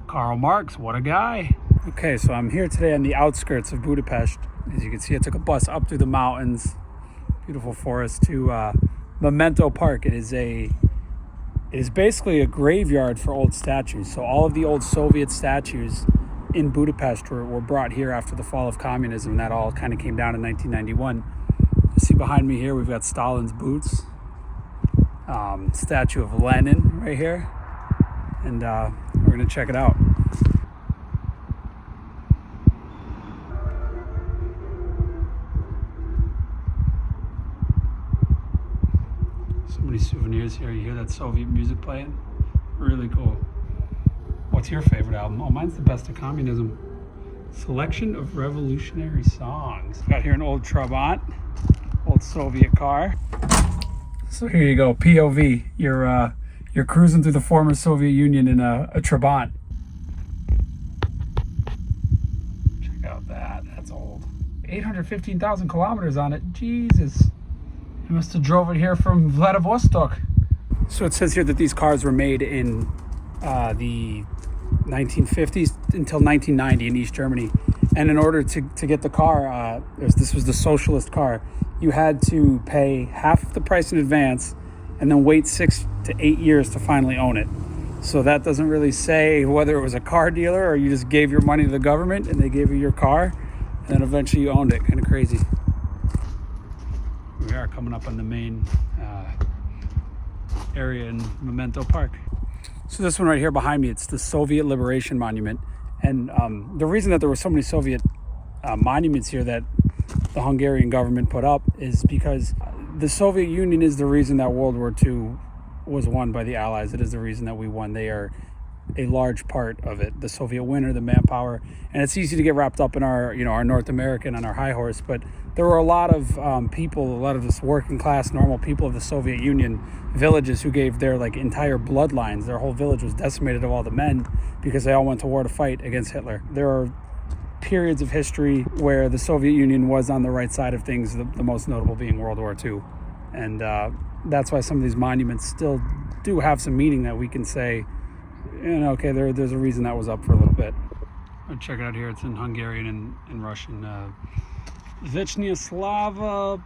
Karl Marx, what a guy. Okay, so I'm here today on the outskirts of Budapest. As you can see, I took a bus up through the mountains, beautiful forest, to Memento Park. It is basically a graveyard for old statues. So all of the old Soviet statues in Budapest were brought here after the fall of communism. That all kind of came down in 1991. You see behind me here, we've got Stalin's boots, statue of Lenin right here, and we're gonna check it out. So many souvenirs here. You hear that Soviet music playing? Really cool. What's your favorite album? Oh, mine's The Best of Communism. Selection of revolutionary songs. Got here an old Trabant, old Soviet car. So here you go, POV. You're cruising through the former Soviet Union in a Trabant. Check out that. That's old. 815,000 kilometers on it. Jesus. I must have drove it here from Vladivostok. So it says here that these cars were made in the 1950s until 1990 in East Germany. And in order to get the car, this was the socialist car, you had to pay half the price in advance and then wait 6 to 8 years to finally own it. So that doesn't really say whether it was a car dealer or you just gave your money to the government and they gave you your car and then eventually you owned it. Kind of crazy. We are coming up on the main area in Memento Park. So this one right here behind me, it's the Soviet Liberation Monument. And the reason that there were so many Soviet monuments here that the Hungarian government put up is because the Soviet Union is the reason that World War II was won by the Allies. It is the reason that we won. They are a large part of it. The Soviet winner, the manpower, and it's easy to get wrapped up in our North American on our high horse. But there were a lot of people, a lot of this working class, normal people of the Soviet Union villages who gave their entire bloodlines. Their whole village was decimated of all the men because they all went to war to fight against Hitler. There are periods of history where the Soviet Union was on the right side of things, the most notable being World War II. And that's why some of these monuments still do have some meaning that we can say, okay, there's a reason that was up for a little bit. I'll check it out here. It's in Hungarian and Russian. Vechnya Slava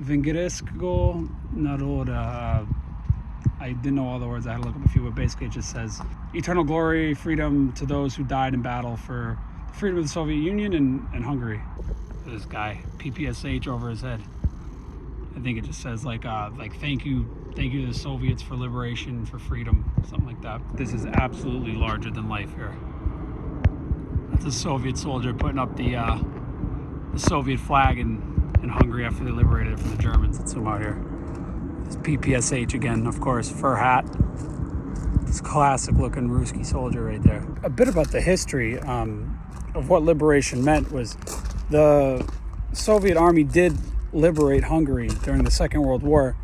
Vengresko Naroda. I didn't know all the words. I had to look up a few, but basically it just says eternal glory, freedom to those who died in battle for the freedom of the Soviet Union and Hungary. This guy, PPSH over his head. I think it just says thank you to the Soviets for liberation, for freedom, something like that. This is absolutely larger than life here. That's a Soviet soldier putting up the Soviet flag in Hungary after they liberated it from the Germans. Let's zoom out here. This PPSH again, of course, fur hat. This classic looking Ruski soldier right there. A bit about the history of what liberation meant was the Soviet army did liberate Hungary during the Second World War,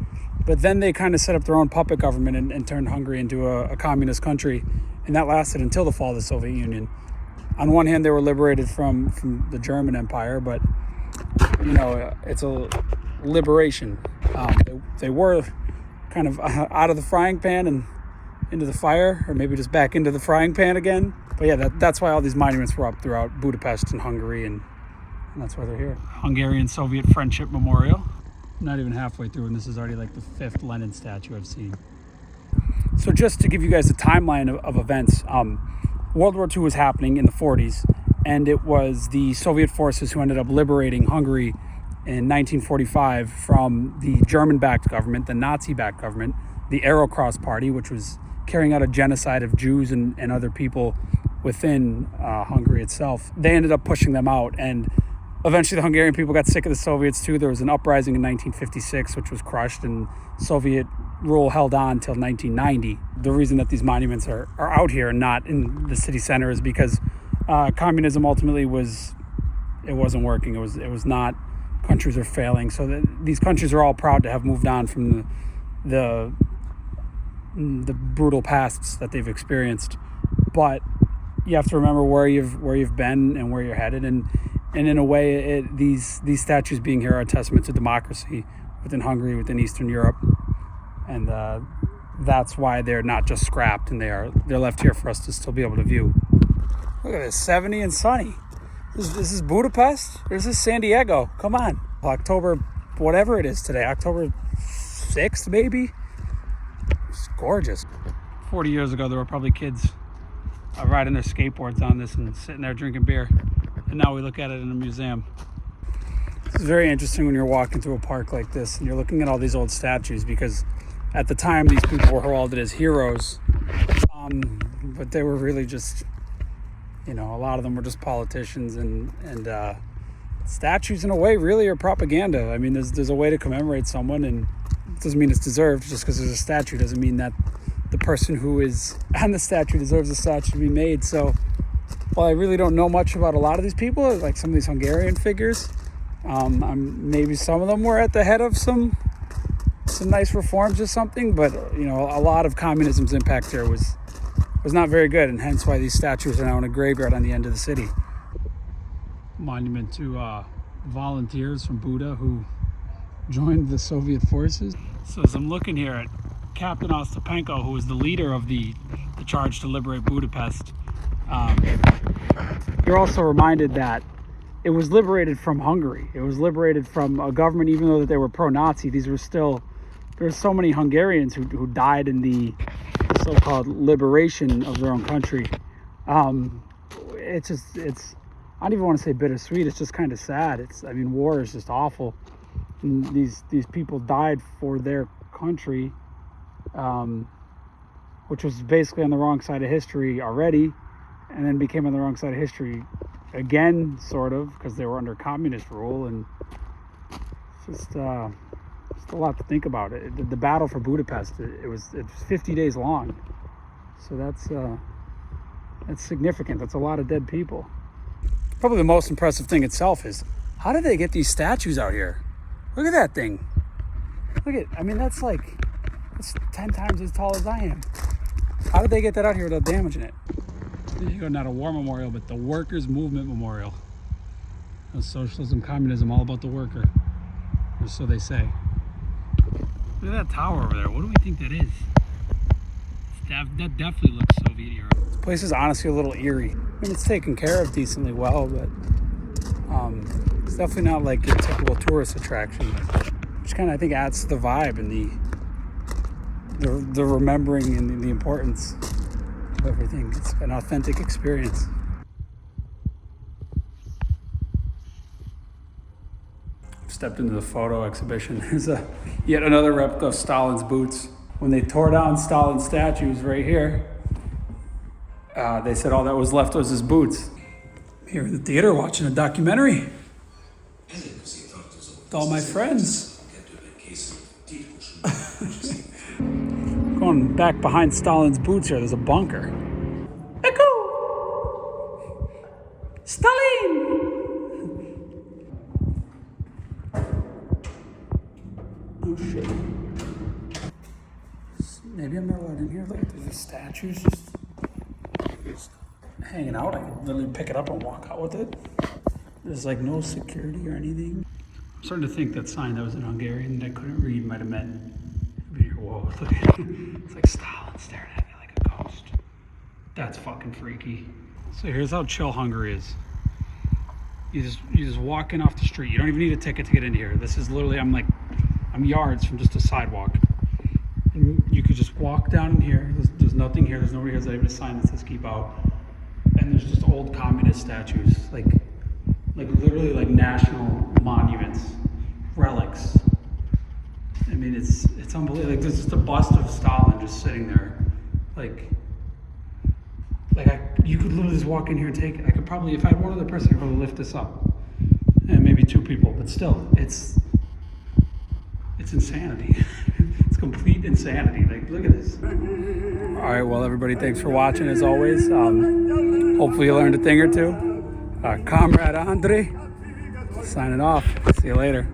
but then they kind of set up their own puppet government and turned Hungary into a communist country, and that lasted until the fall of the Soviet Union. On one hand, they were liberated from the German Empire, but it's a liberation. They were kind of out of the frying pan and into the fire, or maybe just back into the frying pan again. But yeah, that's why all these monuments were up throughout Budapest and Hungary, and that's why they're here. Hungarian-Soviet Friendship Memorial. Not even halfway through, and this is already the 5th Lenin statue I've seen. So just to give you guys a timeline of events, World War II was happening in the 40s, and it was the Soviet forces who ended up liberating Hungary in 1945 from the German-backed government, the Nazi-backed government, the Arrow-Cross Party, which was carrying out a genocide of Jews and other people within Hungary itself. They ended up pushing them out, and eventually the Hungarian people got sick of the Soviets too. There was an uprising in 1956, which was crushed, and Soviet rule held on until 1990. The reason that these monuments are out here and not in the city center is because communism ultimately wasn't working. It was not. Countries are failing. So these countries are all proud to have moved on from the brutal pasts that they've experienced. But you have to remember where you've been and where you're headed, and in a way, these statues being here are a testament to democracy within Hungary, within Eastern Europe, and that's why they're not just scrapped and they're left here for us to still be able to view. Look at this, 70 and sunny. This is Budapest? Or is this San Diego? Come on. October, whatever it is today, October 6th maybe? It's gorgeous. 40 years ago, there were probably kids riding their skateboards on this and sitting there drinking beer. And now we look at it in a museum. It's very interesting when you're walking through a park like this and you're looking at all these old statues, because at the time these people were heralded as heroes. But they were really just, a lot of them were just politicians and statues in a way really are propaganda. I mean, there's a way to commemorate someone, and it doesn't mean it's deserved. Just because there's a statue doesn't mean that the person who is on the statue deserves the statue to be made. So while I really don't know much about a lot of these people, like some of these Hungarian figures, maybe some of them were at the head of some nice reforms or something, but a lot of communism's impact here was not very good, and hence why these statues are now in a graveyard on the end of the city. Monument to volunteers from Buda who joined the Soviet forces. So as I'm looking here at Captain Ostapenko, who was the leader of the charge to liberate Budapest, you're also reminded that it was liberated from Hungary. It was liberated from a government, even though that they were pro-Nazi. There were so many Hungarians who died in the so-called liberation of their own country. It's I don't even want to say bittersweet. It's just kind of sad. War is just awful. And these people died for their country, which was basically on the wrong side of history already, and then became on the wrong side of history again, sort of, because they were under communist rule. And it's just a lot to think about. The battle for Budapest, it was 50 days long, so that's significant. That's a lot of dead people. Probably the most impressive thing itself is, how did they get these statues out here? Look at that thing. That's 10 times as tall as I am. How did they get that out here without damaging it? There you go, not a war memorial, but the Workers' Movement Memorial. Socialism, communism, all about the worker. Or so they say. Look at that tower over there. What do we think that is? That definitely looks Soviet era. This place is honestly a little eerie. It's taken care of decently well, but it's definitely not like a typical tourist attraction, which kind of, I think, adds to the vibe and the remembering and the importance of everything. It's an authentic experience. Stepped into the photo exhibition. There's yet another replica of Stalin's boots. When they tore down Stalin's statues right here, they said all that was left was his boots. Here in the theater watching a documentary with all my friends. Going back behind Stalin's boots here, there's a bunker. Echo! Stalin! Oh shit. Maybe I'm not allowed in here. Look at these statues just hanging out. I can literally pick it up and walk out with it. There's like no security or anything. I'm starting to think that sign that was in Hungarian that I couldn't read might have meant, whoa, look at it. It's like Stalin staring at me like a ghost. That's fucking freaky. So here's how chill Hungary is. You just walk in off the street. You don't even need a ticket to get in here. This is literally, I'm yards from just a sidewalk. And you could just walk down in here. There's nothing here. There's nobody here. There's even a sign that says keep out. And there's just old communist statues, like literally like national monuments, relics. I mean, it's unbelievable. Like there's just a bust of Stalin just sitting there. You could literally just walk in here and take it. I could probably, if I had one other person, I could probably lift this up. And maybe two people, but still, it's insanity. It's complete insanity. Like, look at this. All right, well, everybody, thanks for watching as always. Hopefully you learned a thing or two. Comrade Andre, signing off. See you later.